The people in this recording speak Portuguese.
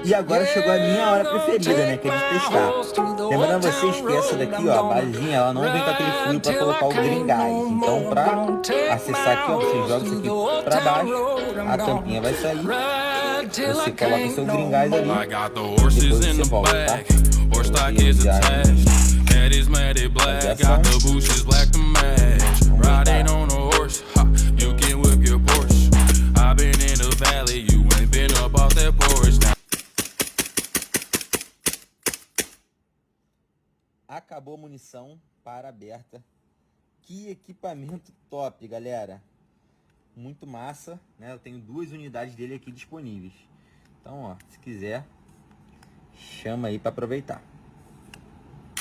E agora chegou a minha hora preferida, né, que é de testar. Lembrando vocês que essa daqui, ó, a basezinha, ela não vem com aquele fio para colocar o green gás. Então, para acessar aqui, ó, você joga isso aqui para baixo, a tampinha vai sair, você coloca seu green gás ali, depois você volta, tá? Acabou a munição para aberta. Que equipamento top, galera. Muito massa, né? Eu tenho 2 unidades dele aqui disponíveis. Então, ó, se quiser, chama aí para aproveitar.